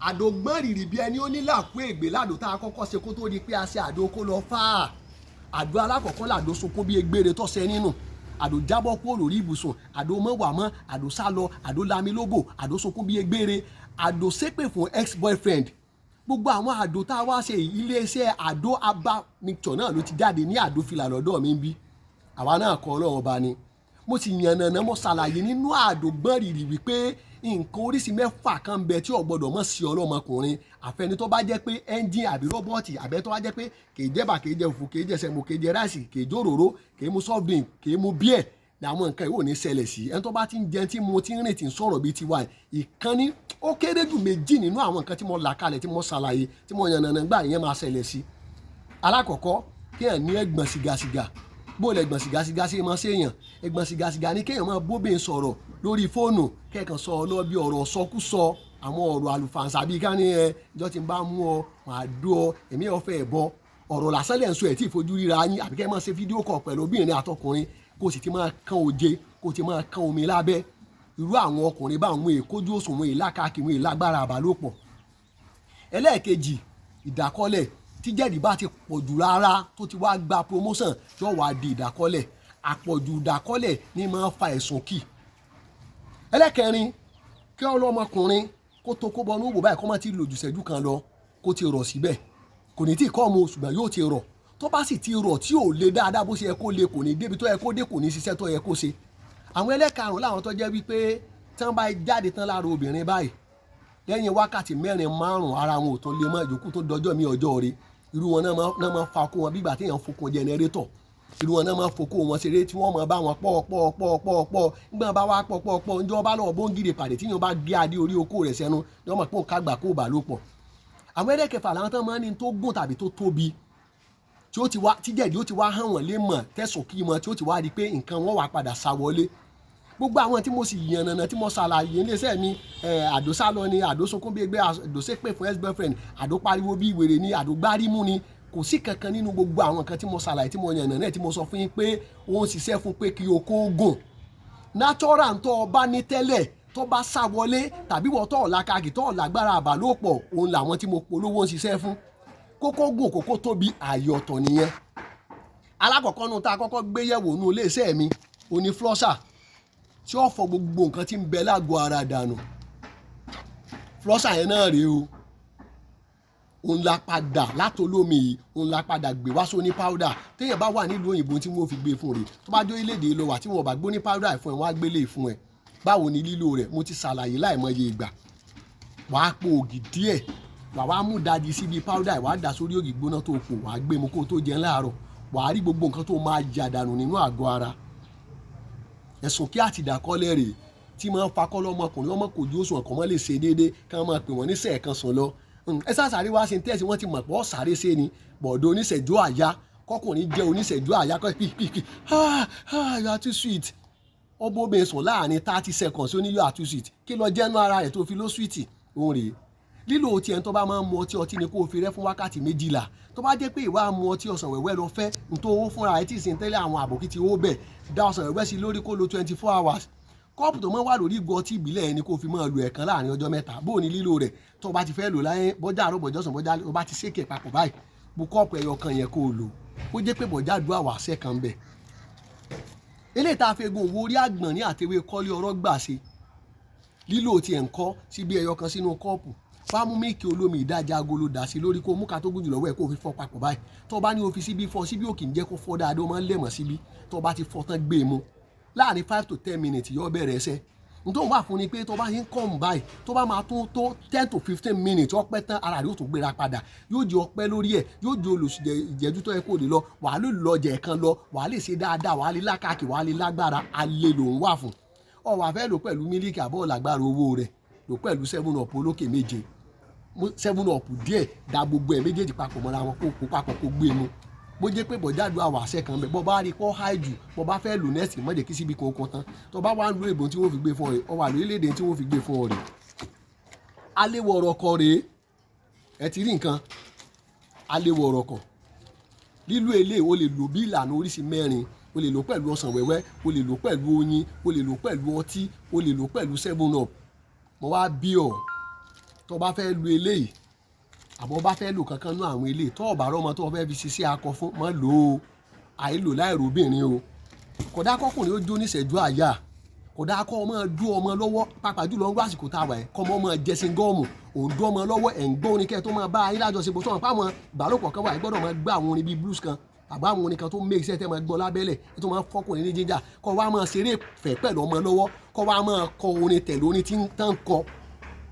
àdó gbọ́n rìrì bí ẹni ó ní làkú ègbè ládò tá a kọ́kọ́ ṣe kó tó di pé a ṣe àdó kó lọ fà á. Àdó alákọ̀ọ́kọ́ làdó sunkún bí egbére tọ́sẹ̀ nínú. Àdó jábọ́ kúrò lórí ibùsùn, àdó mọ́wàmọ́, àdó sálọ, àdó lamilóbò, àdó sunkún bí egbére, àdó ṣépè fún ex-boyfriend. Gbogbo àwọn àdó tá a wá ṣe iléeṣẹ́ àdó abá mixture náà ló ti jáde ní àdó fìlà lọ́dọ̀ mi bí. Àwa náà kọ́ Ọlọ́run ọba ni. Mo ti yànnàná mo ṣàlàyé nínú àdó gbọ́n rìrì wípé nǹkan oríṣi mẹ́fà kan bẹ tí ò gbọdọ̀ mọ̀ sí ọlọ́mọkùnrin àfẹni tó bá jẹ́ pé ẹ́ńjìn àbí rọ́bọ̀tì àbẹ́ tó bá jẹ́ pé kèé jẹ́bà kèé jẹ fùfú kèé jẹ sẹ̀mó kèé jẹ ráìsì kèé jó òróró kèé mu soft drink kèé mu bíẹ̀ ní àwọn nǹkan ìwò ní ṣẹlẹ̀ sí ẹni tó bá ti ń jẹ tí mo ti ń rìn tí ń sọ̀rọ̀ bíi tiwa ìkànnì ó kéré jù méjì nínú àwọn nǹkan tí mo là kalẹ̀ tí mo ṣàlàyé tí mo yànnàná gbà yẹn máa ṣẹlẹ̀ sí. Alákọ̀ọ́kọ́ kéèyàn ní ẹ̀gbọ̀n sìgásìgá bó lẹ gbọ̀n sìgásìgá sí máa ṣèyàn ẹ̀gbọ̀n sìgásìgá ní kéèyàn máa bóbìn sọ̀rọ̀ lórí fóònù kẹ́ẹ̀kan sọ ọ lọ bí ọ̀rọ̀ sọkúsọ àwọn ọ̀rọ̀ àlùfàǹsà bíi ká ní ìjọ tí ń bá mú ọ màá dó ọ èmi ọ̀fẹ́ ẹ̀bọ ọ̀rọ̀ lásán lẹ̀ ń sọ ẹ̀ tí ìfojú ríra yín àbí kẹ́ máa ṣe fídíò kọ̀ pẹ̀lú obìnrin àtọkùnrin kó sì ti máa kán oje kó ti máa kán omi lábẹ́ irú àwọn ọkùnrin bá àwọn èkójú òṣùwọ̀n ìlàkàkiri ìlágbára àbálòpọ̀. Ẹlẹ́ẹ̀kejì ìdákọ́lẹ̀ tí jẹ̀dí bá ti pọ̀ jù rárá tó ti wá gba promotion tí ó wá di ìdákọ́lẹ̀ àpọ̀jù ìdákọ́lẹ̀ ní máa fa ẹ̀sùn kì. Ẹlẹ́kẹrin kí ọlọ́mọkùnrin kó tó kó bọnú wò báyìí kó má ti lò jù ṣẹ́jú kan lọ kó ti rọ̀ síbẹ̀ kò ní tí kọ́ ọmọ ṣùgbọ́n yóò ti rọ̀ tó bá sì ti rọ̀ tí ò le dáadáa bó ṣe yẹ kó le kò ní débi tó yẹ kó dé kò ní ṣiṣẹ́ tó yẹ kó ṣe. Àwọn ẹlẹ́karùn-ún làwọn tó jẹ́ wípé tí wọ́n bá jáde tán lára obìnrin báyìí lẹ́yìn wákàtí 4-5 ara wọn ò tó lè mọ́ ìjókòó tó dọjọ́ mi ọjọ́ rẹ̀ irú wọn náà máa fa kó wọn bí ìgbà téèyàn fokùn jẹnẹrétọ̀ irú wọn náà máa fokó wọn ṣeré tí wọ́n máa bá wọn pọ̀ nígbà bá wá pọ̀ ǹjọ́ bá lọ́wọ́ bóńgìrì pàdé tíyàn bá gé adé orí okó rẹ̀ sẹ́nu ni wọ́n máa pọ̀ kágbà kó bá ló pọ̀. Àwọn ẹlẹ́kẹfà làwọn tán máa ń ní tó gùn tàbí tó tóbi tí jẹ̀dí ó ti wá hàn wọ́n lé mọ̀ tẹ̀sùn kí wọn tí ó ti wá di pé nǹkan wọn wà padà sá wọlé. Gbogbo àwọn tí mo sì yànnàná tí mo ṣàlàyé iléeṣẹ́ mi àdó sálọ ni àdó sunkún bí ẹgbẹ́ àdó ṣépè fún ex-boyfriend àdó pariwo bí ìwèrè ni àdó gbárímú ni kò sí kankan nínú gbogbo àwọn nǹkan tí mo ṣàlàyé tí mo yànnàná tí mo sọ fún yín pé ó ń ṣiṣẹ́ fún pé kí okó gùn. Natural tó o bá ní tẹ́lẹ̀ tó bá sá wọlé tàbí wọ́n tó ọ̀làkàkì tó ọ̀làgbára àbálòpọ̀ òun làwọn tí mo polówó ń ṣiṣẹ́ fún. Kókó gùn kókó tóbi ààyè ọ̀tọ̀ nìyẹn. Alákọ̀ọ́kọ́ nu tá a kọ́kọ́ gbé yẹ̀wò nú iléeṣẹ́ mi òní flosser tí ó fọ gbogbo nǹkan tí ń bẹ lágọ̀ọ́ ara dànù. Flosser yẹn náà rèé o òun la padà látolómi yìí òun la padà gbé wá sóní powder téèyàn bá wà nílùú òyìnbó tí wọ́n fi gbé fún rẹ̀ tó bá jó iléèdè lọ wà tí wọ́n bá gbóní powder fún ẹ wọ́n á gbélé fún ẹ. Báwo ni lílò rẹ̀ mo ti ṣàlàyé láìmọye ìgbà. Wàá po ògì díẹ̀ wàá mú dadi síbi powder wàá dà sórí ògì gbóná tó pò wàá gbé mu kó tó jẹun láàárọ̀ wàá rí gbogbo nǹkan tó máa jà dànù nínú àgọ́ ara. Ẹ̀sùn kí àtìdákọ́lẹ̀ rèé tí máa ń fakọ́ lọ́mọkùnrin ọmọ kò ju òṣùwọ̀n kan mọ́ lè ṣe déédéé kí wọ́n máa pè wọ́n ní sẹ́ẹ̀kan sùn lọ. Ẹ sáré wá sí tẹ́sí wọ́n ti mọ̀ pé ọ́ sáré ṣe ni bọ̀dọ̀ oníṣẹ́jú àyá kọkùnrin jẹ́ oníṣẹ́jú àyá kọ́ pípípí you are too sweet ọbọ̀bìnrin sùn láàrin 30 seconds ó ní you are too sweet kí lọ jẹ́nu ara rẹ̀ tó fi ló sweet òun rèé. Lílo tiẹ̀ tó bá máa ń mu ọtí ni kó o fi rẹ́ fún wákàtí 12 tó bá jẹ́ pé ìwà mu ọtí ọsàn wẹ́wẹ́ lọ fẹ́ nítorí owó fúnra ẹ̀ tí ì sìn tẹ́lẹ̀ àwọn àbòkí ti owó bẹ̀ dá ọsàn wẹ́wẹ́ sí lórí kó lo 24 hours kọ́ọ̀pù tó máa wà lórí ìgò ọtí ìbílẹ̀ ẹni kó fi máa lo ẹ̀kan láàrin ọjọ́ 3 bó o ní lílo rẹ̀ tó bá ti fẹ́ lò láyé bọ́jà àrò bọ̀jọ́sàn bọ́jà ó bá ti sékè papọ̀ báyìí bu kọ́ọ̀pù ẹyọ kan yẹn kó o lò ó jẹ́ pé bọ̀jà dùn àwọ̀ àṣẹ kan bẹ̀. eléyìí tá a fẹ́ gun owó orí àgbọ̀n ní àtẹwé kọ́lé ọ̀rọ̀ gbà ṣe lílo tiẹ̀ ń kọ́ síbi ẹyọ kan sínú kọ́ọ̀pù fámú míìkì olómi ìdajì agolo dà sí lórí kó mú ká tó gùn jùlọ wẹ̀ kó fi fọ́ papọ̀ báyìí tó bá ní o fi síbí fọ́ síbí òkì ń jẹ́ kó fọ́ dáadáa ó máa ń lẹ̀mọ̀ síbí tó bá ti fọ́ tán gbé e mu láàrin 5 to 10 minutes yóò bẹ̀rẹ̀ ẹsẹ̀ nítorí wà fún ni pé tó bá yín kọ́ọ̀mù báyìí tó bá máa tó 10 to 15 minutes ọpẹ́ tán ara rẹ̀ yóò tún gbéra padà yóò jẹ ọpẹ́ lórí ẹ̀ yóò jẹ olùsìjẹ́jú tó yẹ kó lè lọ wàá lè lọ jẹ̀ kan lọ wàá lè ṣe dáadáa wàá lè lákàkì wàá lè lágbára alẹ́ lòún wà fún ọ wà fẹ́ lò pẹ̀lú mílíkì àbọ̀ lágbára owó rẹ̀ lò pẹ̀lú 7up olókè 7 7up díẹ̀ da gbogbo ẹ̀ méjèèjì papọ̀ mọ́ra wọn kó papọ̀ kó gbé mu bó jẹ́ pé bọ̀jáde àwọn àṣẹ kan bẹ̀ bọ́ bá rí kọ́ háì jù bọ́ bá fẹ́ lò nẹ́ẹ̀sì mọ́jẹ̀ kí síbi kan tán tó bá wà ń lo ìbọn tí wọ́n fi gbé fún ọ rẹ̀ ọ wà lórílẹ̀‐èdè tí wọ́n fi gbé fún ọ rẹ̀ aléwọ̀rọ̀ kọ rèé ẹ ti rí nǹkan aléwọ̀rọ̀ kọ lílo èlé o lè lò bí ìlànà oríṣi 4 o lè lò pẹ̀lú ọsàn wẹ́wẹ́ o lè lò pẹ̀lú oyin o lè lò pẹ̀lú ọtí o lè lò pẹ̀lú 7up mo wá bí ọ tó bá fẹ́ lu eléyìí àbọ̀ bá fẹ́ lò kankan nú àwọn eléyìí tó ọ̀bà rọ́mọ tó fẹ́ fi ṣiṣẹ́ akọ fún mọ́ lò ó àìlò láìrò obìnrin o kódà kọkùnrin ó jó níṣẹ́jú àyà kódà kọ́ ọmọ dú ọmọ lọ́wọ́ pàápàá jùlọ ń àsìkò tá a wà ẹ̀ kọ́ ọmọ jẹsìn gọ́ọ̀mù òun dú ọmọ lọ́wọ́ ẹ̀ ń gbọ́ orin kẹ́ tó máa bá ayé lájọṣepọ̀ sọ̀rọ̀ fáwọn ìbálòpọ̀ kan wà ẹ̀ gbọ́dọ̀ máa gbọ́ àwọn orin bíi blues kan àbá àwọn orin kan tó make sense tẹ́ máa gbọ́ lábẹ́lẹ̀ tó máa fọ́kùnrin ní jíjà kọ́ wa máa ṣeré fẹ́ pẹ̀lú ọmọ lọ́wọ́ kọ́ wa máa kọ orin tẹ̀lé orin tí ń tán kọ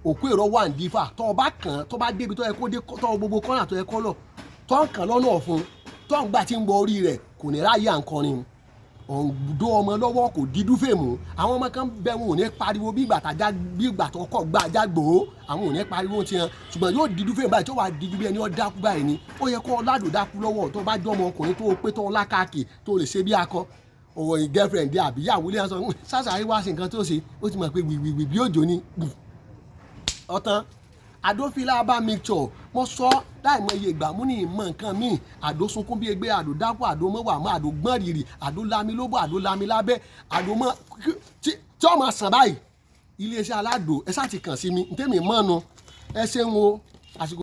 òkú èrò wà ní dífà tó o bá kàn tó bá débi tó yẹ kó dé tó gbogbo kọ́nà tó yẹ kọ́ lọ tó ń kàn lọ́nà ọ̀fun tó ń gbà tí ń bọ orí rẹ̀ kò ní ráyè à ń kọrin ọ̀dọ́ ọmọ lọ́wọ́ kò dídú fèmù àwọn ọmọ kan bẹ wọn ò ní pariwo bí ìgbà tó kọ̀ gbà jágbó àwọn ò ní pariwo tiẹ̀ ṣùgbọ́n yóò dídú fèmù báyìí tó wà dídú bí ẹni ó dákú báyìí ni ó yẹ kó ládùn dákú lọ́wọ́ tó bá jọmọ ọkùnrin tó pé tó lákàkì tó lè ṣe bí akọ ọ̀rọ̀ yìí girlfriend àbí ìyàwó lè sọ sásàárì wá sí nǹkan tó ṣe ó ti mọ̀ pé wìwìwì bí òjò ni ọ̀tán àdófilà bá mixture mo sọ láìmọ̀ iye ìgbà mú ní ìmọ̀ nǹkan míì àdó sunkún bí egbé àdó dápọ̀ àdó mọ́wàá mọ́ àdó gbọ́n rìrì àdó lami lóbò àdó lami lábẹ́ àdó mọ́ tí ọmọ sàn báyìí iléeṣẹ́ aládò ẹ sá ti kàn sí mi ntẹ́mi mọ́nu ẹ ṣeun o àsìkò.